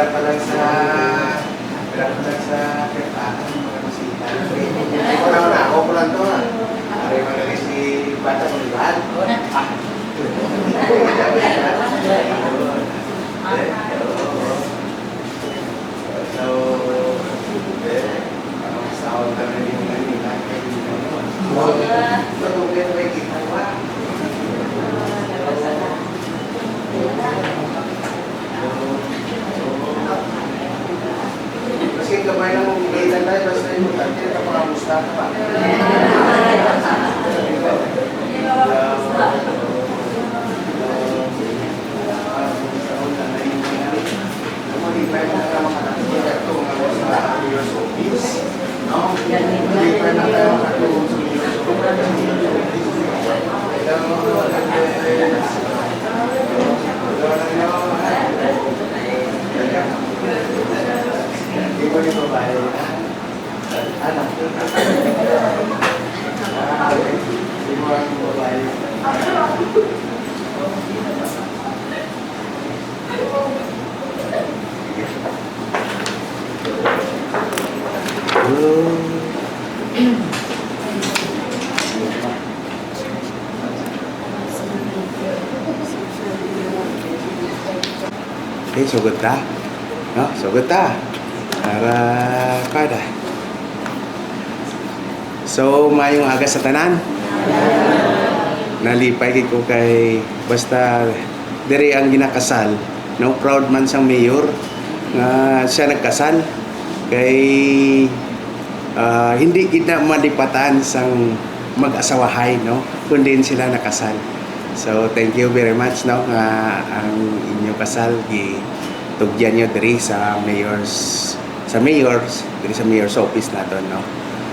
Pira pa lang sa kertaan, mga masita. Ikaw naman ako ko lang to ha. Ari mga si Bata Maliban. So, sound na rin yung nila. Matugin may kita ba? Kasi kamay lang mong ilan tayo, basta yung mutante, kapakamusta ka pa. Okay, sugod ta. No, sugod ta. Para kada. So, mayong aga sa tanan. Nalipay ko kay basta diri ang ginakasal, no, proud man sang mayor nga siya nagkasal kay hindi kita malipatan sang mag-asawahay, no, kundi sila nakasal. So thank you very much, no, nga ang inyo kasal gitugyan nyo diri sa mayor's office naton, no.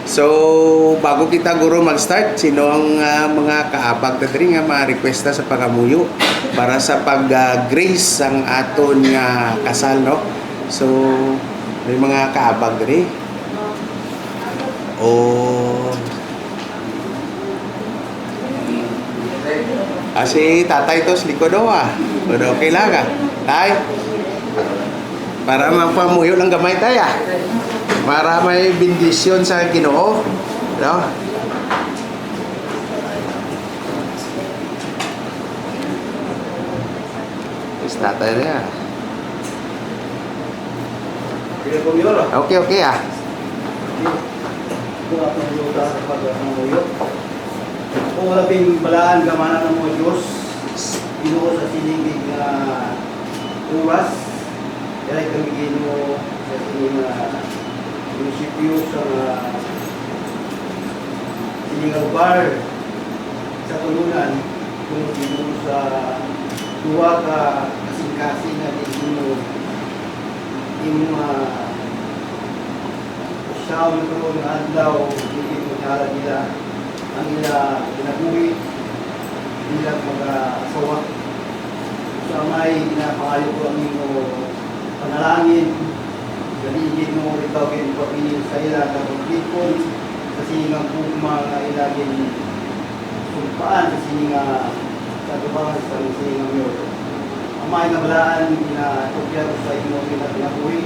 So bago kita guro mag-start, sino ang mga kaabag na diri nga ma-requesta sa pagamuyo para sa pag-grace ang aton nga kasal, no. So may mga kaabag diri. Si tatay to sa likod o Pero okay lang tay. Para mapamuyo ng gamay tayo Para may bendisyon sa Ginoo. No? Is tatay niya. Okay. Kung wala ping balaan gamana ng mga Diyos, Ginoo sa sinigig na oras, kaya kami Ginoo sa sining munisipyo sa sining lugar sa tulunan, kung Ginoo sa tuwa ka kasing-kasing na Ginoo yung siyam ko ng adlaw, hindi mo nila ang ginabuhi bilang mag-asawa. Sa may pinapangayo ko ang iyong panalangin, galigin mo ikaw kinipapinin sa ila na pagkipon sa siningang pugma na ilagin sumpaan sa sininga sa tubangan sa siningang yun. Ang may nabalaan na tukyan sa iyong ginabuhi,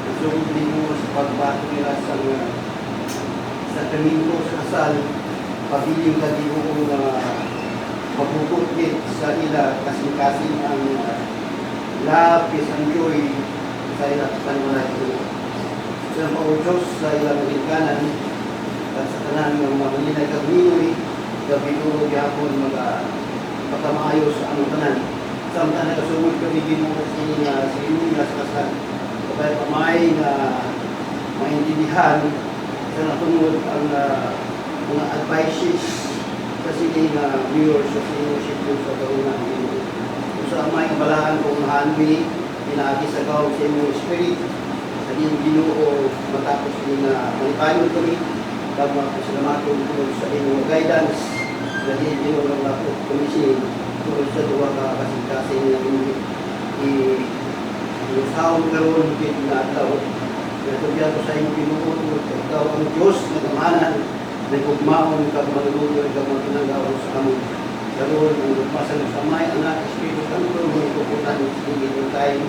nasugod din mo sa pagbato nila sa kaminto sa kasal, pabiling kadibuong mabukot sa ila kasing-kasing ang lapis ang joy sa ila kapanwala ito. Sa mga Diyos sa ilang kanan at sa tanan ng mga malinay kagminoy, gabi ko gihapon magpatamayo sa anong tanan. Samtang nakasugod kami Ginoo sa inyong sa kasal, kapag pamay na maintindihan sa natungod ang mga advices kasi nga viewers sa sinusipyo sa karunan Ginoo. Kung sa may kabalahan kung nahanmi, pinagi sa gaw sa inyong spirit, sa inyong Ginoo matapos din na malipayon kami, bago magpasalamaton tungkol sa inyong guidance, sa inyong Ginoo ng lapo komisin, tungkol sa duwa ka kasing-kasing na inyong i-sound karoon na adlaw. Natubyan ko sa inyong Ginoo, ikaw ang Diyos na kamanan, na kugmaon ka manuluyo ka magkinagawa sa amon. Karoon ang magpasan sa may anak, Espiritu Santo, mga ikuputan, sige yung tayo,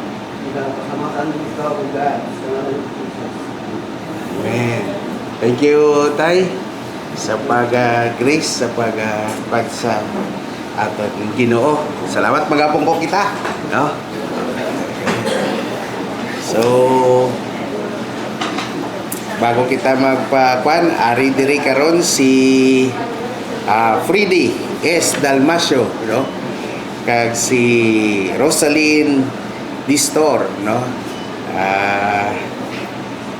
Ikaw kasamakan mo ikaw ug God sa ngalan ni Jesus. Amen. Thank you, Tay, sa pag-grace, sa pag sa aton Ginoo. Salamat magapong ko kita, no? So, bago kita magpakuan, ari diri karon si Freddy S. Dalmasio, no? Kag si Rosaline Distor, no?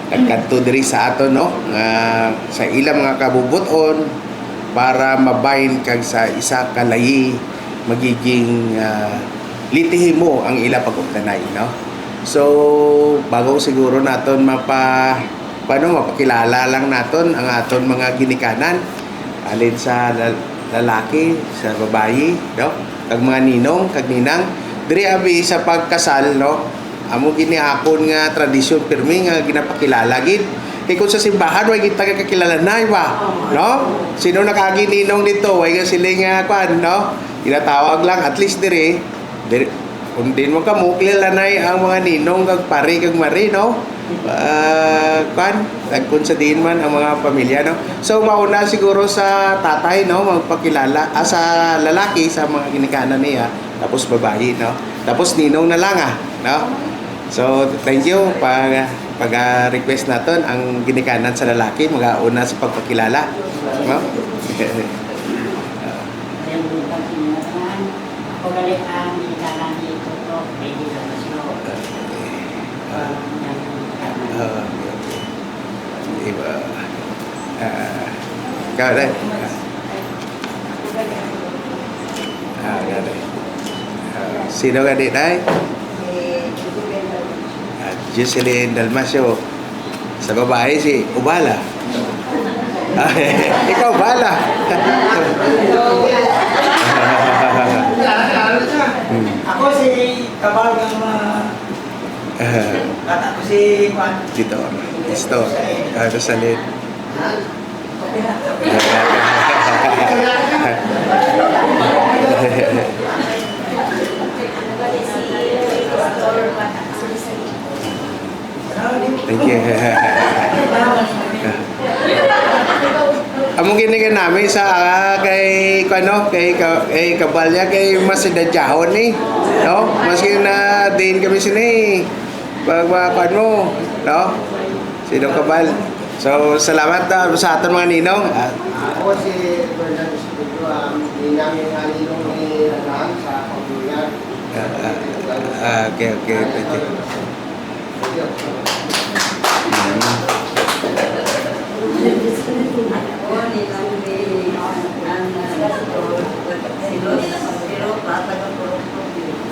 Nagkanto diri sa ato, no? Sa ilang mga kabubuton para mabahin kag sa isa kalayi magiging litihimo ang ila pag-ugtanay, no? So, bago siguro naton mapakilala lang naton ang aton mga ginikanan alin sa lalaki, sa babayi, no? Kag mga ninong, kag ninang diri abi sa pagkasal, no? Amo giniapon nga tradisyon pirmi nga ginapakilala gid. Kay kung sa simbahan way kita kakilala na ba, no? Sino nakagininong dito way nga sila nga kwan, no? Ginatawag lang at least diri kung din mo kamo kilala na ang mga ninong kag pare kag mari, no? Kwan tagkon sa din man ang mga pamilya, no? So mauna siguro sa tatay, no, magpakilala sa lalaki sa mga ginikanan niya, tapos babae, no? Tapos ninong na lang, no? So thank you pag-request naton ang ginikanan sa lalaki magauna sa pagpakilala, no? Ako galit ang ginikanan dito to, may ginikanan Iba. Kau dah. Sino ka di tay? Jocelyn Dalmasio. Sa babae si Ubala. Ikaw Ubala. Ako si Kabal ng mga kata ko si Juan. Dito. Isto. Rosaline. Thank you. Amo gini ka namin sa kay Kabalya kay masidadyahon ni, no? Maski na din kami sini pagbakan mo, no? Sino Kabal? So salamat sa aton mga ninong. Ako si Bernard Espiritu, ninang yung ninong ni Abraham sa pamilya. Okay. Thank you.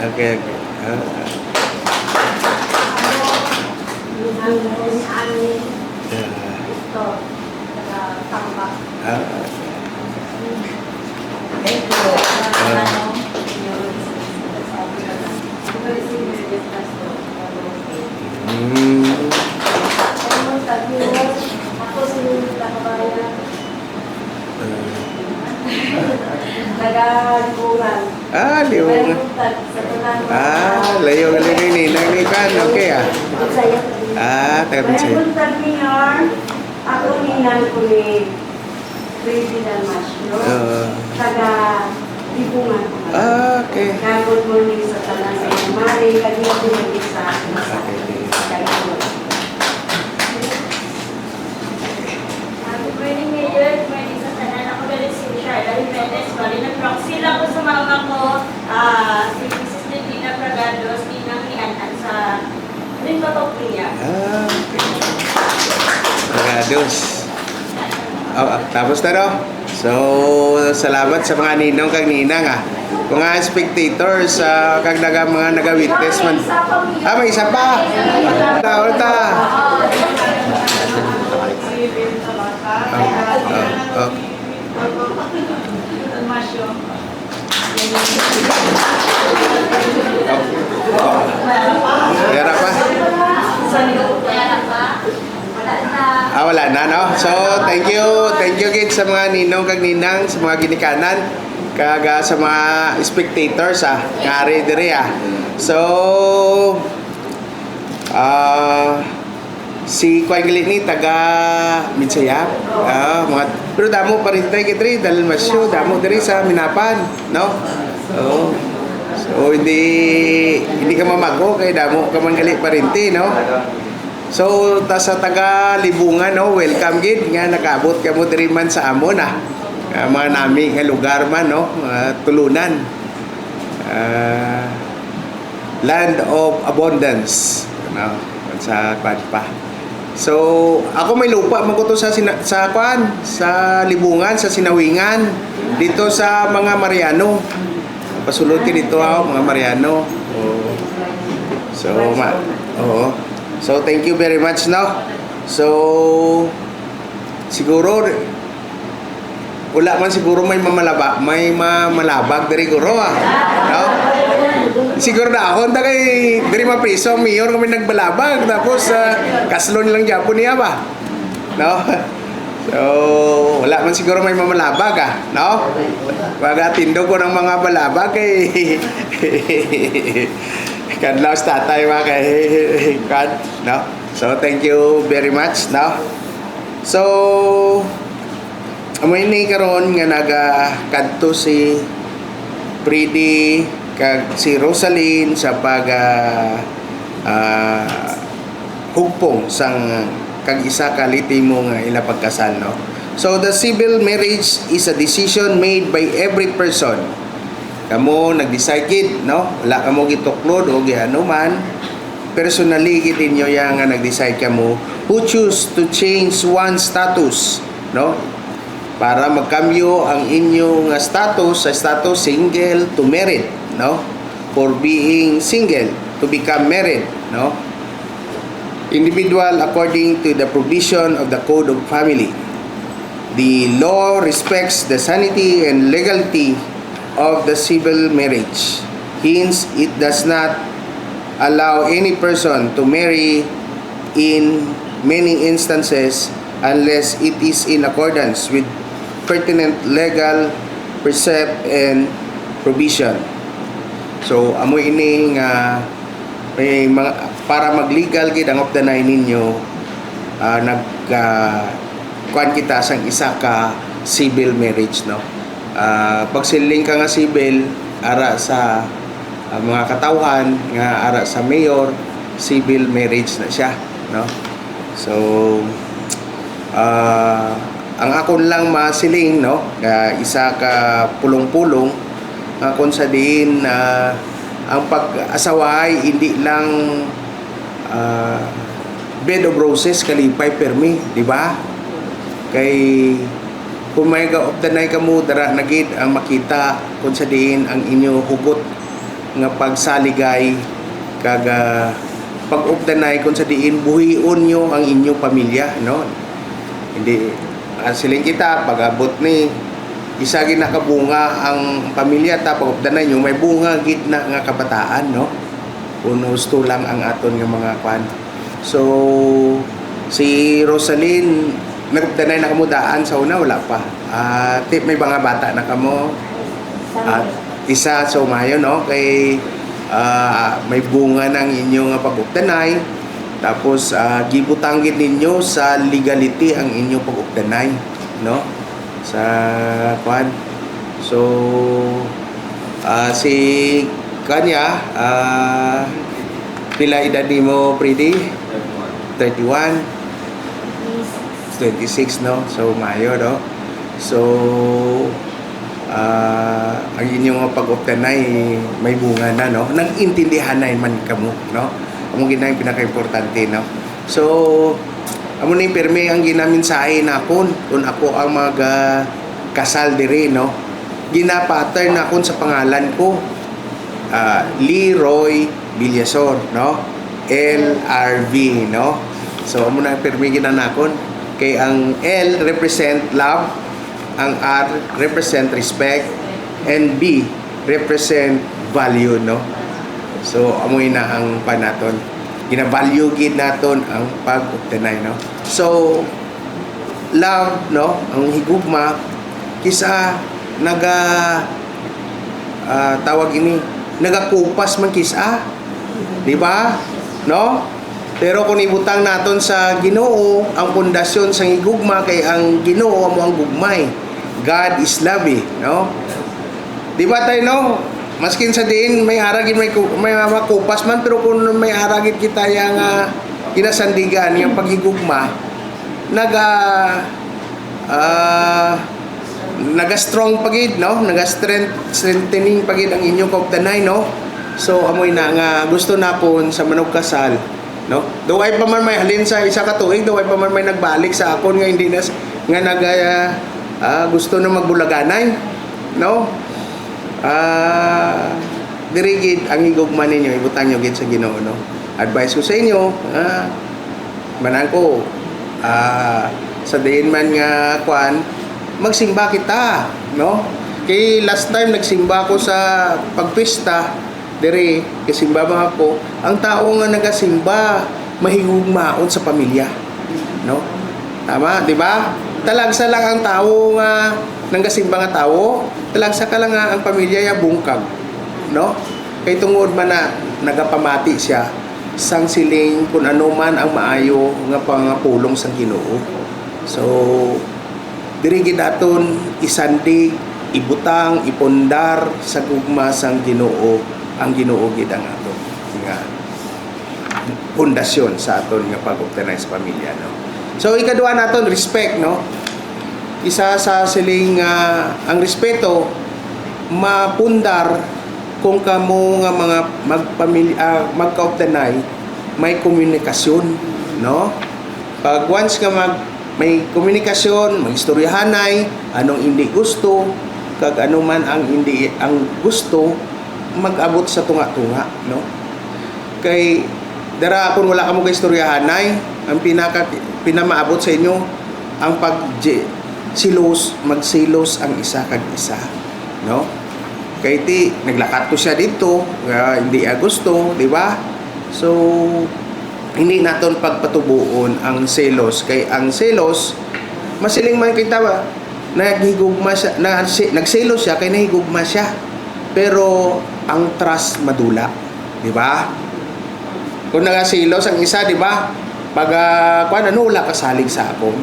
Okay. Liwangan. Layo kali ni nang ikan, okay taga Pinsay. Ako ninang ko ni Freddy Dalmasio. Taga Libungan ko. Okay. Good morning sa tanan sa mga mari, kanina ko nag-isa sa Good morning, Mayor. Good morning sa tanan. Ako galing si Sharla Jimenez. Bali, nag-proxy lang ko sa mama ko. Si Mrs. Delina Pragados, ninang ni Anan sa Rinpapagpilya. Okay. Magados. Tapos na, no? So, salamat sa mga ninong kag ninang, Kung nga spectators, kag mga naga-witness man. May isa pa. Ulta. Pera pa? Wala na, no? So, thank you gid sa mga ninong kag ninang, sa mga ginikanan, kag sa mga spectators, ngari diri, So, si Kuya Galit ni taga Midsayap. Mga pero damo pa rin tayo kitri dahil masyo damo diri sa Minapan, no? Oo. So hindi ka mamago kay damo ka man gali pa rin no? So ta sa taga Libungan, no, welcome gid nga nakaabot kamo diri man sa amon mga nami nga lugar man, no, tulunan. Land of abundance, no, sa pa. So ako may lupa man ko to sa Libungan, sa Sinawingan, dito sa mga Mariano. Pasulod ki dito mga Mariano. So thank you very much, no. So siguro wala man siguro may mamalabag diri guro no. Siguro na ako kay diri mapriso ang mayor kami nagbalabag tapos kaslon lang Japon niya ba, no. So wala man siguro may mamalabag no. Pag tindog ko ng mga balabag kay kadlaw sa tatay mga kay kan, no. So thank you very much, no. So amoy ni karon nga kadto si Freddy kag si Rosaline sa pag hugpong sang kag isa ka litimo nga ila pagkasal, no. So the civil marriage is a decision made by every person. Kamo nag-decide gid, no, wala kamo gituklod o giano man, personally gid inyo yang nga nag-decide kamo who choose to change one status, no, para magkambyo ang inyong status sa status single to married, no, for being single to become married, no, individual according to the provision of the Code of Family. The law respects the sanity and legality of the civil marriage. Hence, it does not allow any person to marry in many instances unless it is in accordance with pertinent legal precept and provision. So, amo ini nga may para mag-legal gid ang opdanay ninyo, kuan kita sang isa ka civil marriage, no. Pagsiling ka nga civil ara sa mga katawhan nga ara sa mayor, civil marriage na siya, no. So ang akon lang masiling, no, isa ka pulong-pulong kung sa diin ang pag-asawa ay hindi lang bed of roses kalipay permi, di ba? Kay kung may kaopdanay ka mo dara nagid ang makita kung sa diin ang inyo hugot nga pagsaligay kag pag-opdanay kung sa diin buhion nyo ang inyong pamilya, no. Hindi siling kita pag-abot ni isa gid nakabunga ang pamilya ta pag-opdanay nyo may bunga gid na nga kabataan, no. Kuno gusto lang ang aton nga mga kwan. So si Rosaline nagdanay na kamo daan sa una wala pa. Tip may mga bata na kamo. Isa sa umayo, no, kay may bunga ng inyong pag-ugdanay. Tapos gibutanggit ninyo sa legality ang inyong pag-ugdanay, no, sa kwan. So si kanya pila edad mo, Freddy? 31. 26, no? So, Mayo, no? So, ang inyong pag-optanay may bunga na, no? Nag-intindihan na man kamo, no? Amo gina yung pinaka-importante, no? So, amo ni permi ang ginaminsahe na akon kung ako ang kasal diri, no? Gina-pattern na akon sa pangalan ko. Leroy Villasor, no? LRV, no? So, amo na permi ginanakon. Kay ang L represent love, ang R represent respect, and B represent value, no. So amoy na ang panaton, gina-value gid naton ang pag-ugdanay, no. So love, no, ang higugma kisa tawag ini nagakupas man kisa, di ba, no. Pero kung ibutang naton sa Ginoo ang pundasyon sa higugma, kay ang Ginoo amo ang gugmay. God is love, no? Di ba tayo, no? Maskin sa diin may aragin may makupas man, pero kung may aragin kita yang kinasandigan yung paghigugma, naga-strong pagid, no? Naga-strengthening pagid ang inyong kauptanay, no? So amoy na nga gusto na pon sa manog kasal, no? Duway pa man may halin sa isa ka tuig, duway pa man may nagbalik sa akon nga hindi na nga gusto na magbulaganay, no? Dirigid ang higugma ninyo, ibutang nyo gid sa Ginoo, no? Advice ko sa inyo, manan ko, sa diin man nga kwan, magsimba kita, no? Kay last time nagsimba ko sa pagpista, dire, kasimba mga po, ang tao nga nagasimba, mahigugmaon sa pamilya, no? Tama, di ba? Talagsa lang ang tao nga nanggasimba nga tao, talagsa ka lang nga ang pamilya ya bungkag, no? Kay tungod man na nagapamati siya sang siling kung ano man ang maayo nga pangapulong sa Ginoo. So diri gid aton isandig, ibutang, ipundar sa gugma sang Ginoo, ang Ginoo gid ang aton nga pundasyon sa aton nga pag-organize pamilya, no? So ikaduha naton respect, no? Isa sa siling ang respeto mapundar kung kamo nga mga magkauptanay may komunikasyon, no? Pag once nga may komunikasyon, magistoryahanay anong hindi gusto, kag ano man ang hindi ang gusto, mag-abot sa tunga-tunga, no? Kay dara kung wala kamo kaistoryahanay, ang pinamaabot sa inyo ang magsilos ang isa kag isa, no? Kay ti naglakat to siya dito, hindi gusto, di ba? So hindi naton pagpatubuon ang selos, kay ang selos masiling man kita ba naghigugma siya, nagselos siya kay nahigugma siya, pero ang trust madula, di ba? Kung nagasilos ang isa, di ba? Pag wala kasalig sa akon,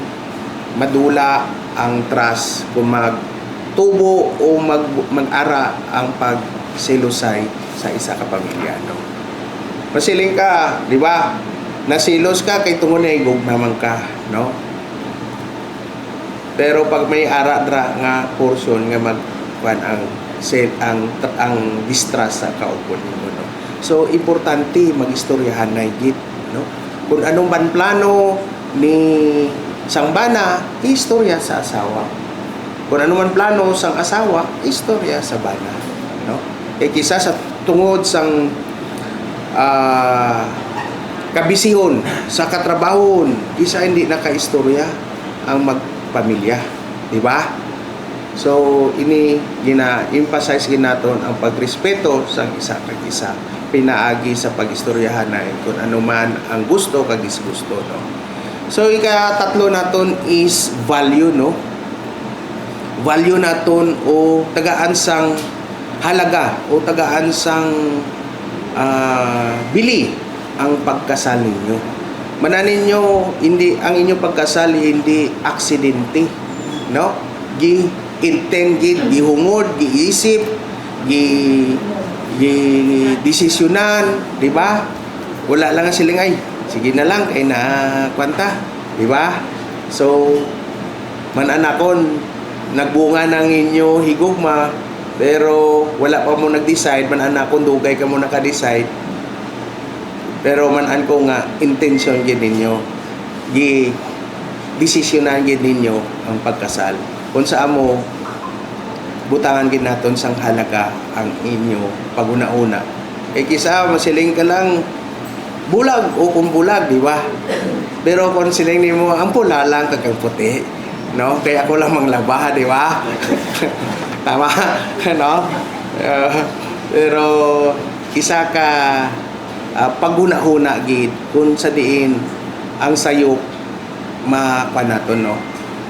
madula ang trust kung magtubo o mag-ara ang pagsilosay sa isa ka pamilya, no? Masiling ka, di ba? Nasilos ka kay tungod na igugmaman ka, no? Pero pag may ara dra nga portion nga ang distrust sa kaupon nimo, no? So importante magistoryahan na gid, no? Kung anong man plano ni sang bana, istorya sa asawa. Kung ano man plano sang asawa, istorya sa bana, no? Kisa sa tungod sang kabisihon sa katrabahon, isa hindi nakaistorya ang magpamilya, di ba? So ini gina-emphasize ginaton ang pagrespeto sa isa kag isa, pinaagi sa pagistoryahan na kung ano man ang gusto kag disgusto, no? So ika-tatlo naton is value, no? Value naton o tagaan sang halaga o tagaan sang bili ang pagkasal ninyo. Mananin nyo, hindi ang inyong pagkasal hindi aksidente, no? Gi-intend, gihungod, giisip, desisyonan, di ba? Wala lang ang siling ay sige na lang kay na kwanta, di ba? So mananakon nagbunga ng inyo higugma, pero wala pa mo nag-decide, mananakon dugay ka mo naka-decide, pero manan ko nga intention gid ninyo, desisyonan gid ninyo ang pagkasal. Kung sa amo butangan gid naton sang halaga ang inyo paguna-una. Kisa masiling ka lang bulag o kung bulag, di ba? Pero kung siling nimo ang pula lang kag puti, no? Kaya ako lang manglaba, di ba? Tama, no? Pero isa ka paguna-una gid kung sa diin ang sayop mapanaton, no?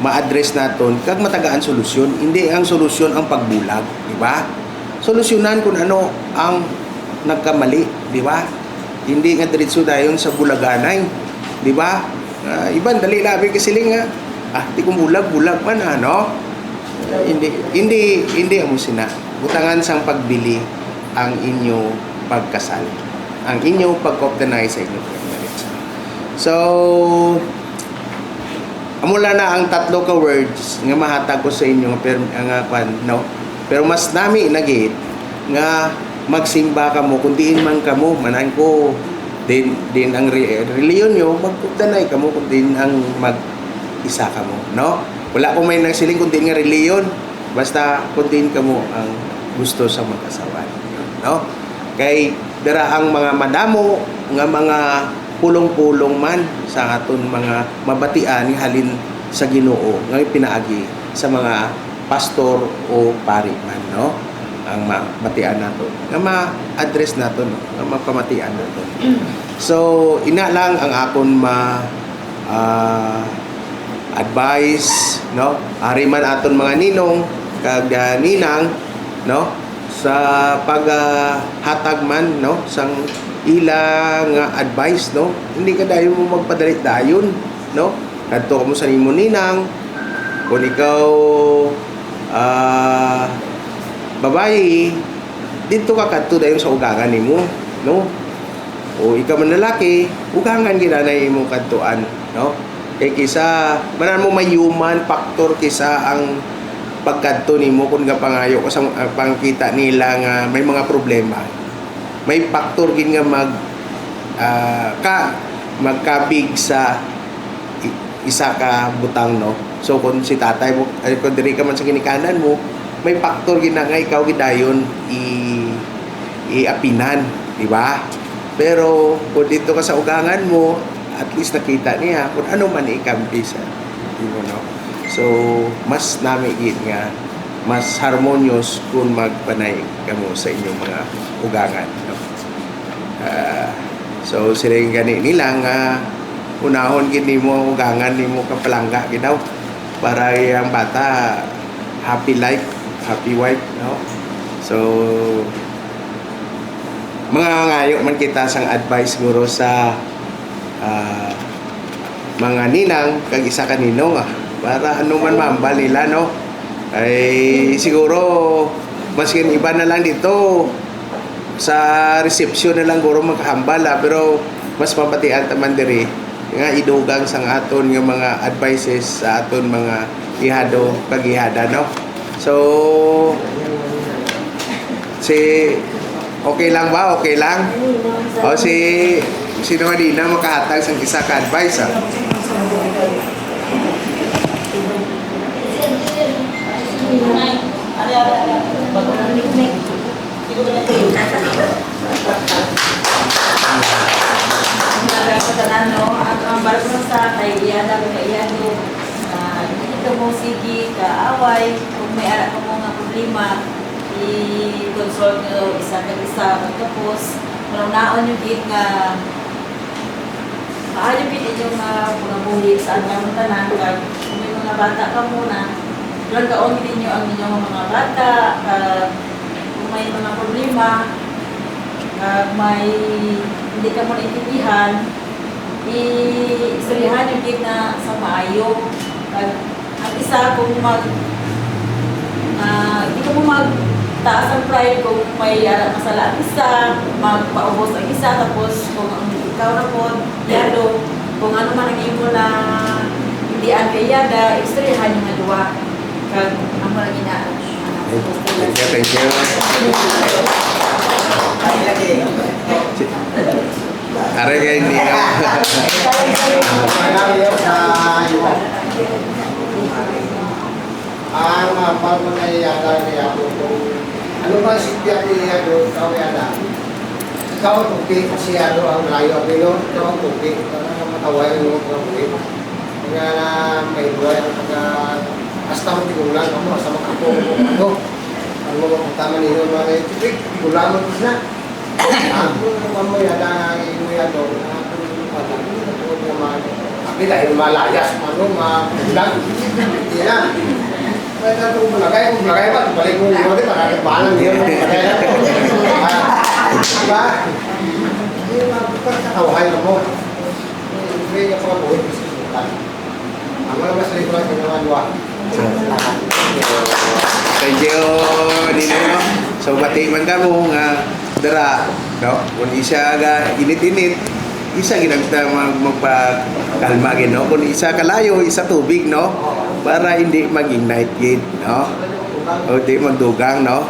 Ma-address naton kag matagaan solusyon. Hindi ang solusyon ang pagbulag, di ba? Solusyonan kung ano ang nagkamali, di ba? Hindi nga diretso dayon sa bulaganay. Di ba? Iban, dali labi kasiling nga. Di ko bulag man, ano? Hindi amo sina. Butangan sang pagbili ang inyo pagkasal. Ang inyo pag-optanize sa inyo marriage. So, amula na ang tatlo ka words nga mahatag ko sa inyo no? Pero mas nami nagit nga magsimba ka mo kung diin man ka mo manan ko din ang reliyon nyo magpugtanay ka mo kung din ang mag-isa ka mo, no? Wala ko may nagsiling kung din nga reliyon basta kung din ka mo ang gusto sa mag-asawa, no? Kay dara ang mga madamo nga mga pulong-pulong man sa aton mga mabatian ni halin sa Ginoo nga pinaagi sa mga pastor o pari man, no? Ang mabatian nato nga ma-address nato, no? Nga mapamatian nato. So ina lang ang akon advice, no? Ari man aton mga ninong kag ninang, no? Sa paghatag man, no? Sang ilang advice, no? Hindi ka dayon mo magpadalit dayon, no? Kadto ka mo sa nimo ninang kung ikaw babae dito ka kadto dayon sa ugangan nimo, no? O ikaw man lalaki ugangan ginanay mo kadtuan, no? Kay kisa manan mo may human factor kisa ang pagkadto nimo kung gapangayo ko sa pangkita nila nga may mga problema. May factor gin nga magkabig sa isa ka butang, no? So kung si tatay mo kung diri ka man sa ginikanan mo may factor gin nga ikaw gidayon iapinan, di ba? Pero kung dito ka sa ugangan mo at least nakita niya kung ano man ikampi sa no? So mas nami gid nga mas harmonious kung magpanay kamo sa inyong mga ugangan, no? So sila yung gani nila nga unahon gid nimo ang ugangan nimo kapalangga gid daw para ang bata happy life, happy wife, no? So mga ngayo man kita sang advice siguro sa mga ninang kag isa ka ninong para ano man mambal nila, no? Ay siguro maskin iba na lang dito sa reception na lang guro magkahambal, pero mas mapatian taman diri nga idugang sang aton nga mga advices sa aton mga ihado kag ihada, no? So okay lang ba? Okay lang? O sino na makahatag sang isa ka advice, Ang barko sa kay iyada kay iyado dito mo sige kaaway kung may ara ka mo nga problema i-consult nyo isa ka isa tapos naon yung gid nga maayo pin inyong buhi sa anyang tanan kag kung may mga bata ka muna lagaon ninyo ang inyong mga bata kung may mga problema may hindi ka mo naintindihan i-istoryahan yung gid na sa maayo ang isa kung hindi ka mo magtaas ang pride kung may masala ang isa magpaubos ang isa tapos kung ang ikaw na po yado kung ano man ang imo na hindi ang kayada istoryahan yung naduwa kag ang mga ginaan. Thank you. Are kay hindi ang pagmanayada niya ano ba siya niya doon sa yada ikaw tupi siya doon ang layo pero ikaw tupi para mataway mo tupi nga na may buhay hasta mo tigulang ako hasta makapo ano mo tama niyo mga tupi tigulang mo na mo yada inuya doon tapi dahil malayas ano magulang hindi na mereka tuh melagay apa balik mo niyo di para balang niyo apa Hindi magkakawahay na mo. Hindi niya pa buhay kasi bukan. Ang mga mas regular ka naman wa. Thank you, Ninong, no? So, bati man ka mo nga dara, no? Kung isa ga init-init, isa ginagta magpakalma gid, no? Kung isa kalayo, isa tubig, no? Para hindi mag-ignite gid, no? O di magdugang, no?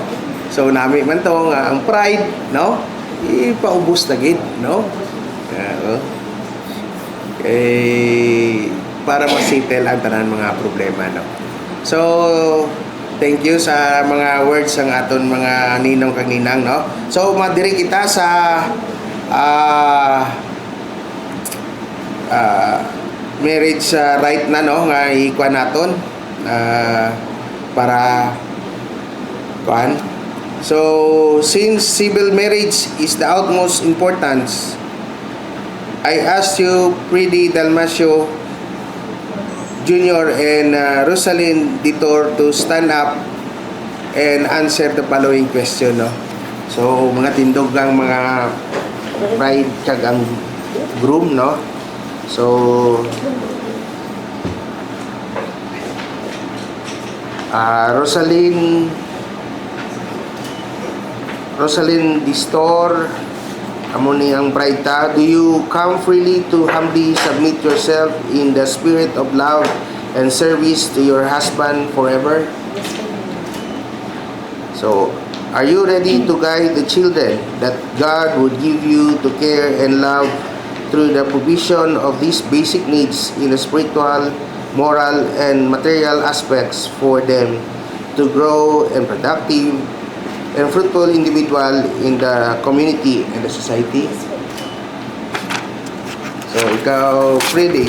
So, nami man to nga ang pride, no? Ipaubos na gid, no? Para ma-settle ang tanan mga problema, no? So, thank you sa mga words ang aton mga ninong kag ninang, no? So, madiri kita sa marriage right na, no, nga ikuha naton para kuan. So, since civil marriage is the utmost importance, I ask you, Freddy Dalmasio Jr. and Rosalind Ditor to stand up and answer the following question, no? So, mga tindog ang mga bride kag ang groom, no? So, Rosalind Distor, amo ni ang bride ta. Do you come freely to humbly submit yourself in the spirit of love and service to your husband forever? So, are you ready to guide the children that God would give you to care and love through the provision of these basic needs in the spiritual, moral, and material aspects for them to grow and productive and fruitful individual in the community and the society? So, ikaw, Freddy,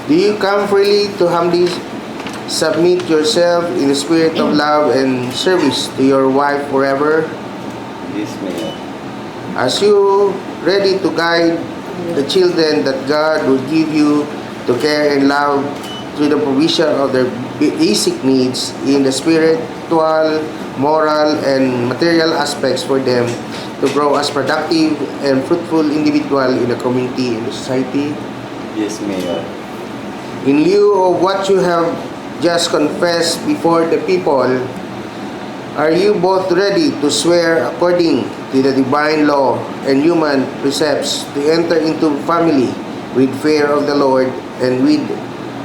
do you come freely to humbly submit yourself in the spirit of love and service to your wife forever? Yes, Mayor. As you ready to guide the children that God will give you to care and love through the provision of their basic needs in the spiritual, moral, and material aspects for them to grow as productive and fruitful individual in the community and the society? Yes, Mayor. In lieu of what you have just confessed before the people, are you both ready to swear according to the divine law and human precepts to enter into family with fear of the Lord and with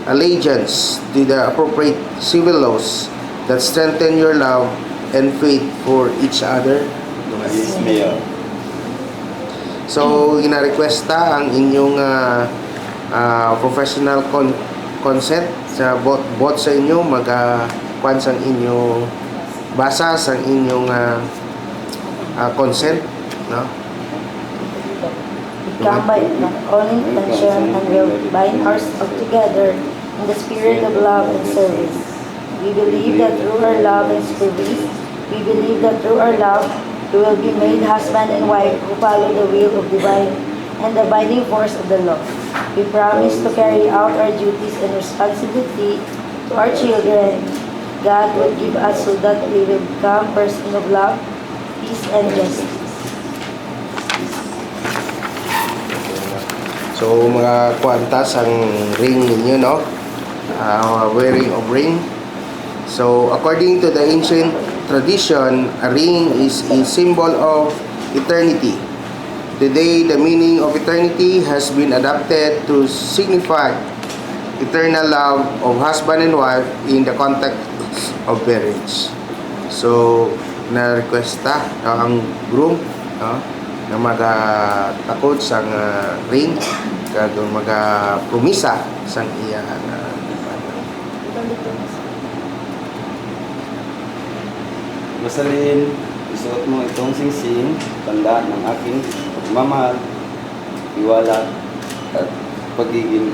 allegiance to the appropriate civil laws that strengthen your love and faith for each other? Yes, Mayor. So, ina-requesta ang inyong professional consent sa both sa inyo magkuan sang inyong basa sang inyong consent, no? We come by all intention and will bind ourselves together in the spirit of love and service. We believe that through our love and service, we will be made husband and wife who follow the will of divine and the binding force of the law. We promise to carry out our duties and responsibility to our children God will give us so that we will become persons of love, peace, and justice. So, mga kwantas ang ring ninyo, no? Wearing of ring. So, according to the ancient tradition, a ring is a symbol of eternity. Today, the meaning of eternity has been adapted to signify eternal love of husband and wife in the context of marriage. So, na-requesta ang groom, no, na magatakod sang ring kag magapromisa sang iya Rosalind, isuot mo itong singsing, tanda ng aking pagmamahal, tiwala, at pagiging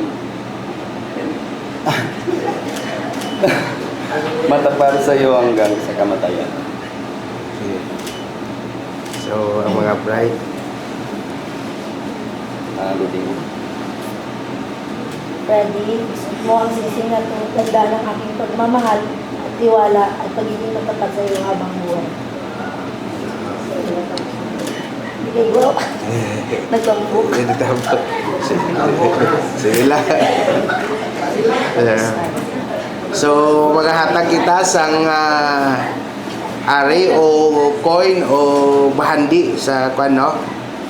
matapat sa iyo hanggang sa kamatayan. So, ang mga bride, Luding. Freddy, isuot mo ang singsing na tanda ng aking pagmamahal at tiwala at pagiging matapat sa iyo habang buhay. Ligo. Nagtambok. Nagtambok. Sige lang. So, maghahatag kita sang ari o coin o bahandi sa kwan, no?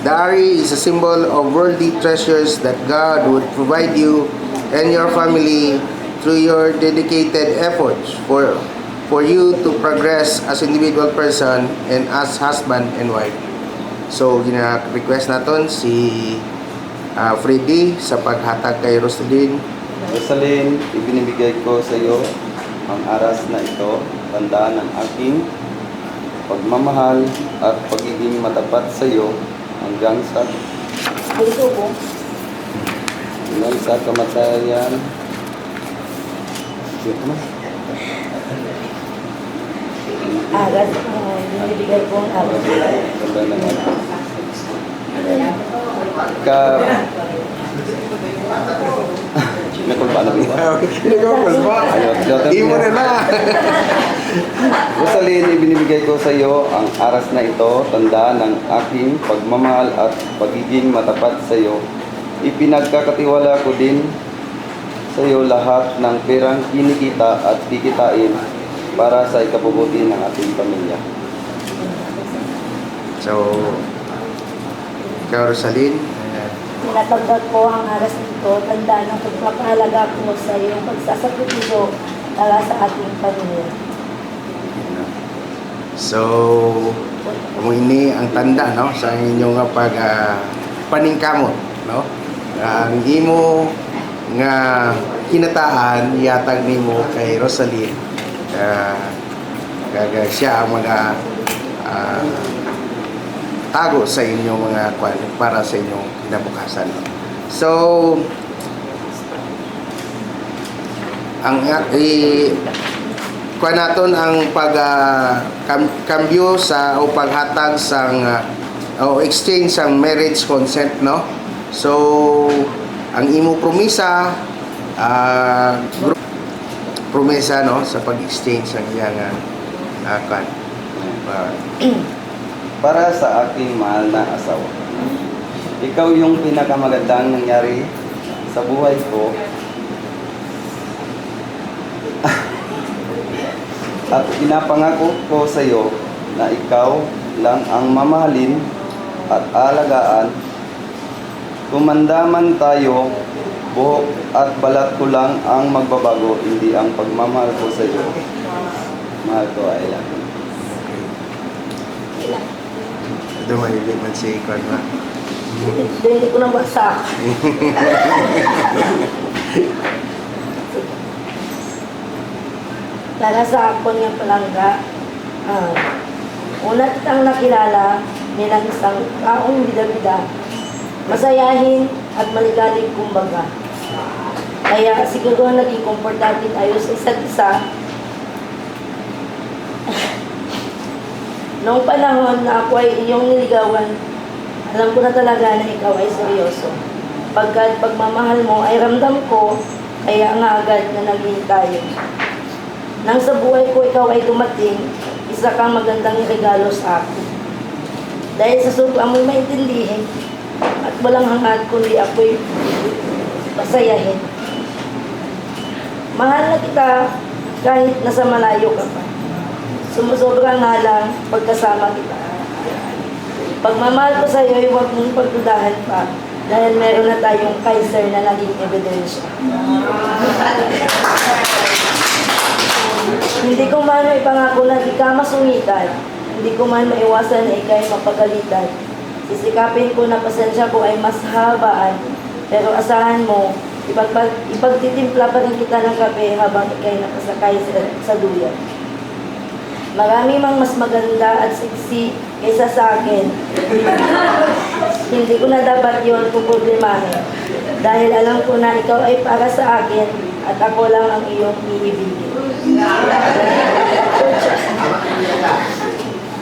The ari is a symbol of worldly treasures that God would provide you and your family through your dedicated efforts for you to progress as individual person and as husband and wife. So, gina-request naton si Freddy sa paghatag kay Rosalyn. Rosalyn, ibinibigay ko sa iyo ang aras na ito, tandaan ng aking pagmamahal at pagiging matapat sa iyo hanggang sa kamatayan. Aras. Binibigay ko ang aras. Tanda naman. Nakulpa na ba? Imo na na. Rosalyn, ibinibigay ko sa iyo ang aras na ito, tandaan ng aking pagmamahal at pagiging matapat sa iyo. Ipinagkakatiwala ko din sa iyo lahat ng perang kinikita at kikitain para sa ikabubuti ng ating pamilya. So, ikaw Rosalyn, Tinatanggap ko ang aras nito, tandaan ng pagpapahalaga ko sa iyong pagsasakripisyo para sa ating pamilya. so, kamo ini ang tanda, no, sa inyong paningkamot, no? Ang imo nga kinataan yatag nimo kay Rosalyn, kaga siya ang tago sa inyong mga kwan para sa inyong kinabukasan. So, ang kwan naton ang kambyo sa o paghatag sang o exchange sang marriage consent, no? So, ang imo promesa promesa, no, sa pag-exchange ang iyang kwan. Para sa aking mahal na asawa, ikaw yung pinakamagandang nangyari sa buhay ko at pinapangako ko sa iyo na ikaw lang ang mamahalin at alagaan. Kumandaman tayo, buhok at balat ko lang ang magbabago, hindi ang pagmamahal ko sa iyo. Mahal ko, I love you. Dumalilig man si kwan ba? Hindi ko na basa. Para sa ako niyang palangga, una kitang nakilala bilang isang taong bida-bida, masayahin at maligalig kumbaga. Kaya siguro naging komportable tayo sa isa't isa. Noong panahon na ako ay iyong niligawan, alam ko na talaga na ikaw ay seryoso. Pagkat pagmamahal mo ay ramdam ko, kaya nga agad na naging tayo. Nang sa buhay ko ikaw ay dumating, isa kang magandang regalo sa akin. Dahil sa supla mo'y maintindihin at walang hangad kundi ako'y pasayahin. Mahal na kita kahit nasa malayo ka pa. Sumusobra nga lang pagkasama kita. Pagmamahal ko sa iyo ay huwag mong pagdudahan pa dahil meron na tayong Kaiser na naging ebidensya. Hindi ko man ipangako na di ka masungitan. Hindi ko man maiwasan na ikay mapagalitan. Sisikapin ko na pasensya ko ay mas habaan. Pero asahan mo, ipagtitimpla pa rin kita ng kape habang ikay nakasakay sa duyan. Marami mang mas maganda at sexy kaysa sa akin. Hindi ko na dapat yun puproblemahin. Dahil alam ko na ikaw ay para sa akin at ako lang ang iyong iibigin.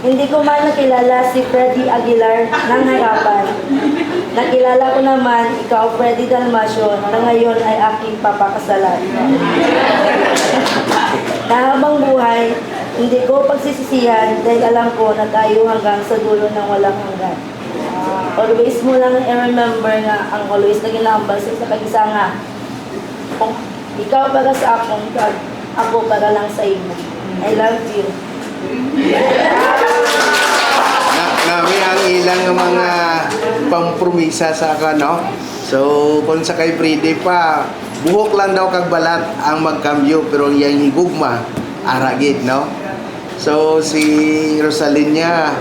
Hindi ko man nakilala si Freddy Aguilar ng harapan. Nakilala ko naman ikaw, Freddy Dalmasio, na ngayon ay aking papakasalan. Na habang buhay, hindi ko pagsisisihan dahil alam ko na tayo hanggang sa dulo ng walang hanggan. always mo lang i-remember nga ang always na ginambal sa kag-isa nga. Kung ikaw para sa akong kag ako para lang sa imo. I love you. Nami ang ilang mga pampromisa sa akin, no? So, kung sa kay Friday pa, buhok lang daw kag balat ang magkambyo, pero yang higugma, aragid, no? So, si Rosalinda,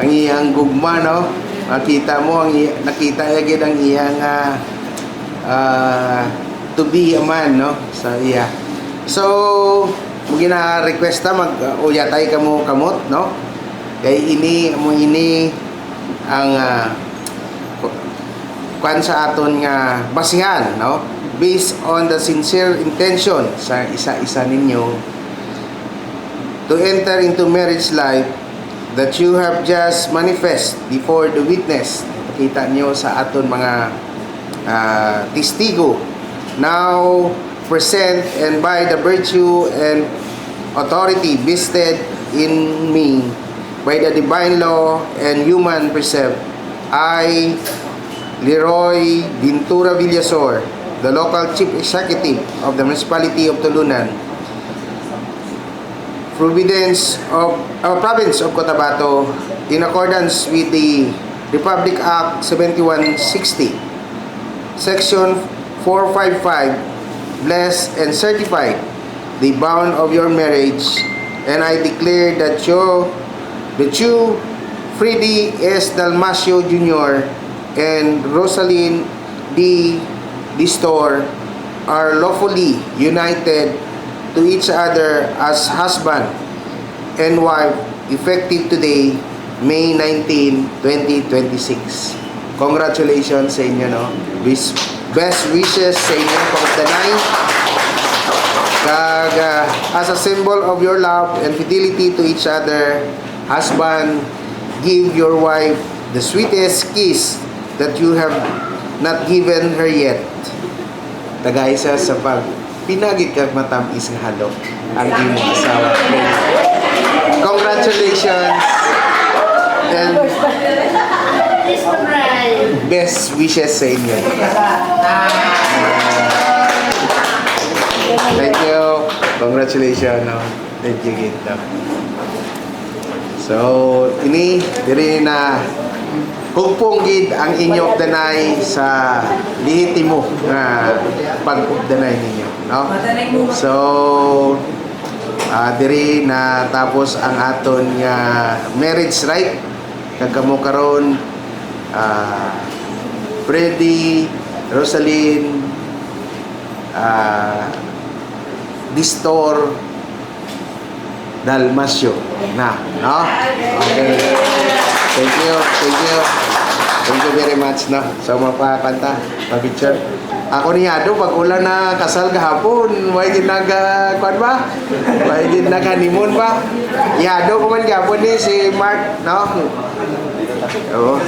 ang iyang gugma, no? Nakita mo, nakita agad ang iyang to be a man, no? Sa iya. So, gina-requesta mag-uyatay ka mo kamot, no? Kay ini ang kwan sa aton nga basihan, no? Based on the sincere intention sa isa-isa ninyo to enter into marriage life that you have just manifest before the witness. Kita nyo sa aton mga testigo now present, and by the virtue and authority vested in me by the divine law and human precept, I, Leroy Ventura Villasor, the local chief executive of the municipality of Tulunan, province of Cotabato, in accordance with the Republic Act 7160, Section 455, bless and certify the bond of your marriage, and I declare that you, Freddy S. Dalmasio Jr. and Rosalyn D. Distor, are lawfully united to each other as husband and wife effective today, May 19, 2026. Congratulations sa inyo, no? Best wishes sa inyo pagdanay. As a symbol of your love and fidelity to each other, husband, give your wife the sweetest kiss that you have not given her yet. Tagaysa sa pag pinagid kag matamis nga halok ang imong asawa. Congratulations and best wishes sa inyo. Thank you. Congratulations. No? Thank you, Gita. So, ini diri na hugpong gid ang inyong danay sa lihitimo nga pagdanay ninyo, no? So, diri na tapos ang aton nga marriage right kagamo karon. Freddy, Rosalyn, Distor, Dalmasio na, no? Okay. Thank you very much, no? So, mapakanta, mapicture. Ako ni Ado, pag ulan na kasal gahapon, may din kwan ba? May din honeymoon ba? Yado ko man gahapon ni si Mark, no? Oo.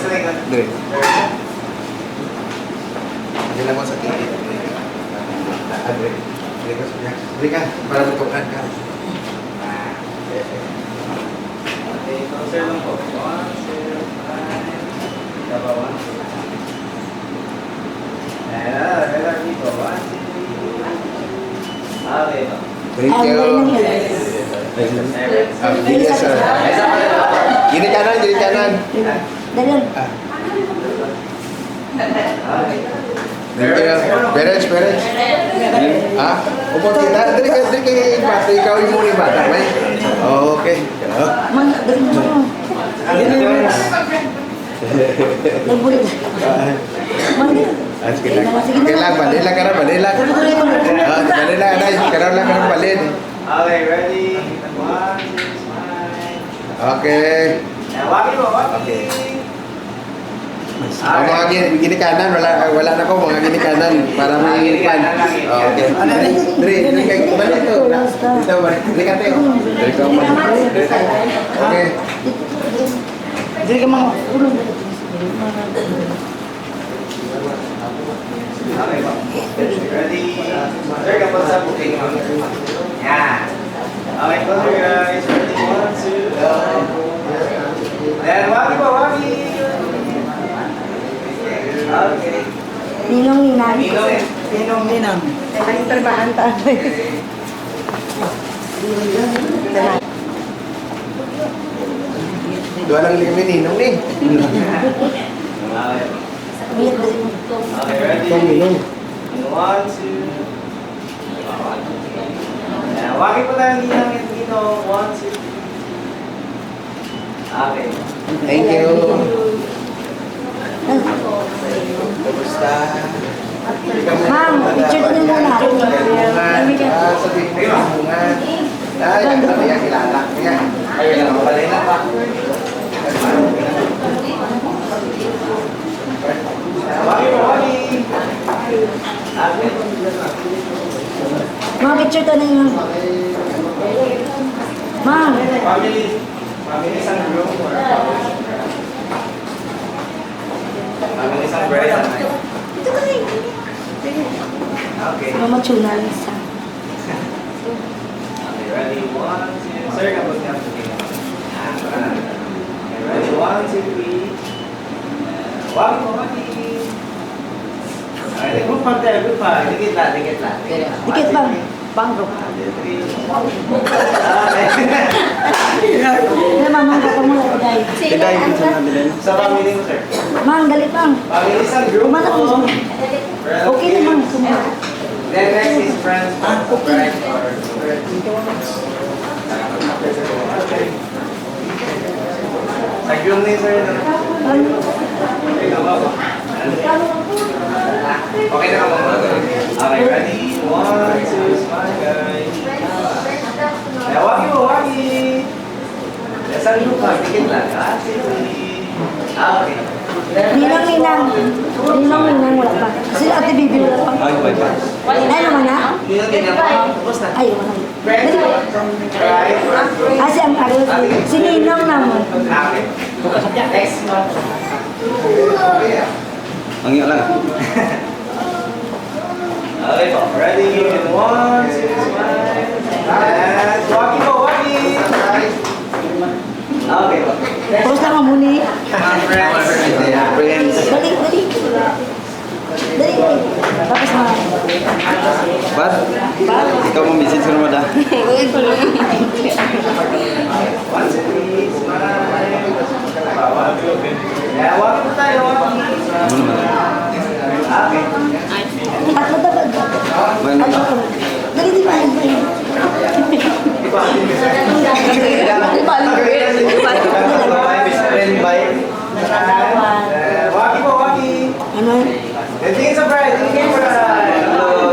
Dire. Hindi lang mo sa kiki. Dire ka, para matukan ka. Okay, sir lang po. Thank you. Yes, sir. Gini kanan. Dalan. Thank you. Parents. Ah, upo kita. Dali kay bata. Ikaw yung muna yung bata, may? Okay. Man, dalan mo. Nagbulit. Man, Sige lang, balila ka na, balila. Balila, anay. Karoon lang ka ng balin. Okay, ready? 1, 2, smile. Okay. Okay. Ang mga ginikanan, wala na ko, mga ginikanan para may pan. Okay. Dre, kay balik to. Dito ba? Dre ka tayo. Dre ka mo. Okay. Dili ka mga ulong. Okay, ready? Sir, kapag sa booking. Yan. Okay, close your eyes. Ready? 1, 2, go. Then, wagi. Okay. Ninong Ninang. Sinong ninang? Ang trabahan tayo. Dua lang limin ninong ni. Okay. Umiyak dali mo. Okay, ready? Ninong. 1, 2. Wagi po tayo ninang at ninong. 1, 2. Okay. Thank you. Kamusta? Ma'am, picture din muna. Sabi ko yung bunga. Ay, ang dami yan, kilala ko yan. Ayun lang, mabalay na pa. Wagi po, wagi. Okay. Mga picture to na yun. Ma'am, Family. Family isang room or family isang bread. Okay. Mama Chuna Lisa. Okay, ready? 1, 2. Sir, kapag niya po tingnan. Okay, ready? 1, 2, 3. Wagi po, wagi. Okay, good pa tayo, good pa. Dikit lang, dikit lang. Dikit bang? Pangro. Ano ma'am, ang kapamula tayo. Sa family mo, sir. Ma'am, galit lang. Family isang group. Kumanak mo. Okay naman. Kumanak. Then next is friends. Okay. Sa group ni sir. Okay na ba? Okay, ready? 1, 2, smile guys. Wagi mo, wagi. Sa group ka, dikit lang. Okay. Ninang Ninang. Ninang Ninang wala pa. Si Ate Bibi wala pa. Ay, bye bye. Ay naman na? Ay, wala. Dali ba? Ah, si ang si Ninang naman. Okay. Next. Ang iyo lang. Okay po. Ready? 1, 2, smile. And wagi po, wagi. Okay po. Post na ka muni. Friends. Dali, dali. Dali. Tapos na. Bat? Ikaw mo message sa Ramada. 1, 2, 3, smile. Wagi po tayo, wagi. Ano naman? Okay. At matabag. Dali, di ba? Friend by. Wagi po, wagi. Ano? And tingin sa bride, tingin sa bride. Hello.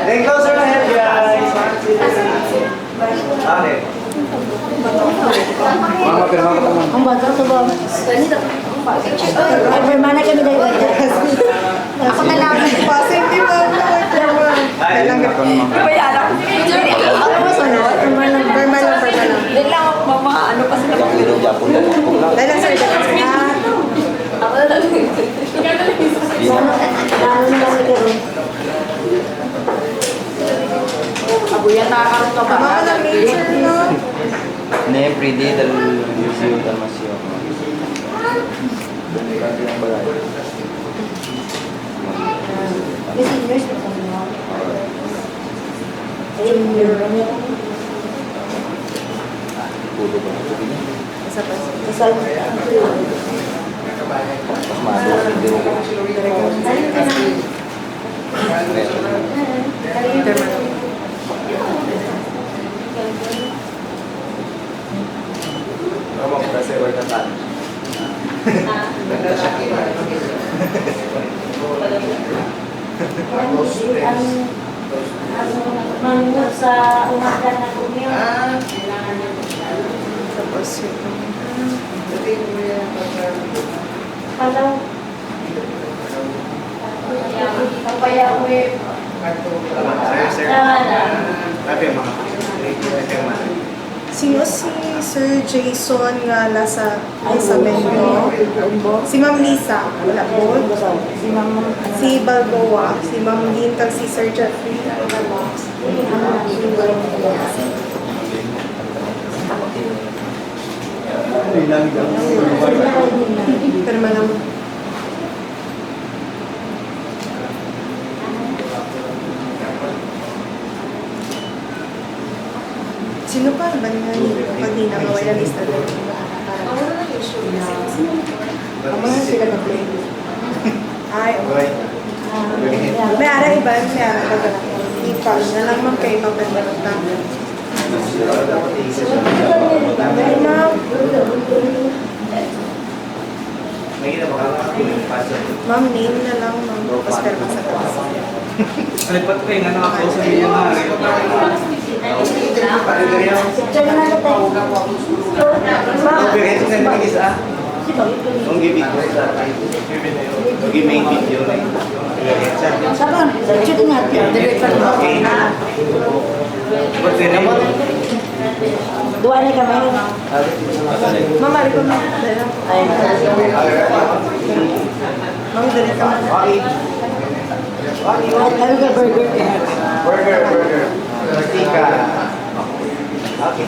Then closer na head, guys. 1, 2, 3. Okay. Mama, pirma ka naman. Ang bata to ba? Ay, permana kami dahil. Ako na lang. Pasente ba? Ay, lang Ako naman. Ano mo sunod? Permana. Hindi lang ako ano pa sila. Yung Japon na lang. Dahil lang sir. Ako na lang. Lalo na lang nagkaroon. Abuyan nakakaroon ka ba? Tama ka ng nature, no? Ne, pretty dal museo dal masyo. May seniors na kami na. Junior. Pulo ba? Kasal mo. Mas malas hindi ko. Kamu kasi wala na. Manunod sa umaga na kumyo. Tapos Palaw. Papaya ko eh. Sir. Sabi mga. Sino si Sir Jason nga nasa Mendo? Si Ma'am Lisa, wala po. Si Mama. Si Balboa, si Ma'am Lynn, kag si Sir Jeffrey. Pero manang pag ninangaway na lista doon. Amo na sila na-play. Ay, may ara iba, may ara ka ipal na lang man kayo magpagbalita. May ma'am. Ma'am, name na lang, ma'am. Pasper pa sa taas. Alipat ko yung ano ako sa video na. Picture na natin. Okay, ito na naging isa. Ang gibig ko sa main video na yun. Saban, picture nga. Direct pa naman. Ba't din naman? Dua na kami. Ma'am, ari ko na. Ay, Ma'am, dali ka man. ano ka burger? Burger. Tika. Okay.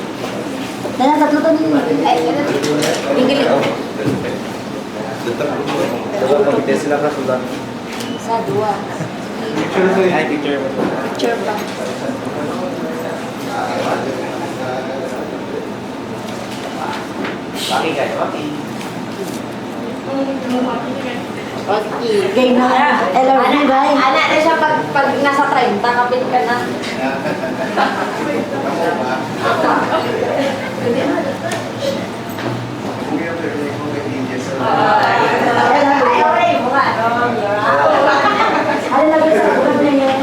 Nana, tatlo to din. Ay, English. Dapat mag-test sila ka sulat. Sa dua. Picture ko ay picture mo. Picture pa. Paki kayo, paki. Game na. LRB, bye. Ana na siya pag nasa 30, kapit ka na. Ayaw rin mo nga, no? Ano lagi sa ulo na yun?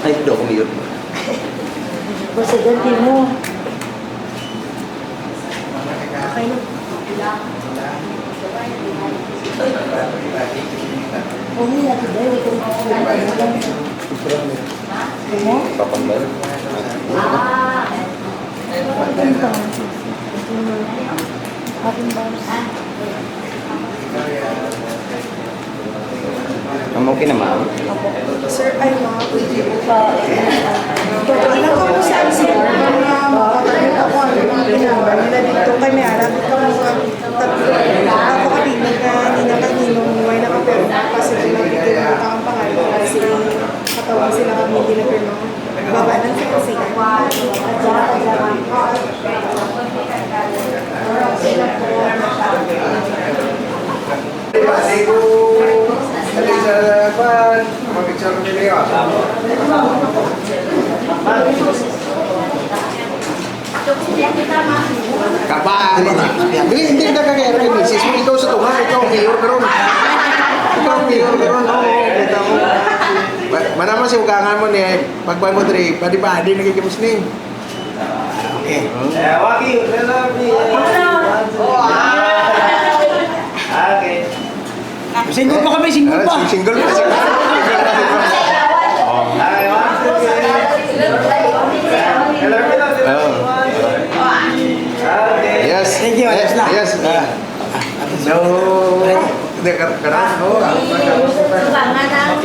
Ay, hindi ako miyot. Presidente mo. Okay na. Umi na today, we can Ano? Papambal. Ating bars. Okay na, ma'am. Sir, ay ma'am. Pa, Ilang ka po sa sir? Mga makapagod ako ano mga ginagawa nila dito kay may arap ka mga tatlo. Ako kapinig na nina kaninong may nakapero kasi pinagigil mo kang pangalan kasi katawag sila kami hindi na pero baba ng kasi Picture ko nila. Kapal. Hindi na kagaya kay Mrs. Mo ikaw sa tunga, ikaw ang mayor karon. Ikaw ang mayor karon. Kita mo. Manaman si ugangan mo ni pagban mo diri, padi-padi nagigimus ni. Okay. Waki, lalabi. Okay. Single pa kami, single pa. Single pa. Okay, one, two, three. Okay. Yes. Thank you, Yes. Yes. No. Hindi, karang. Subangan ng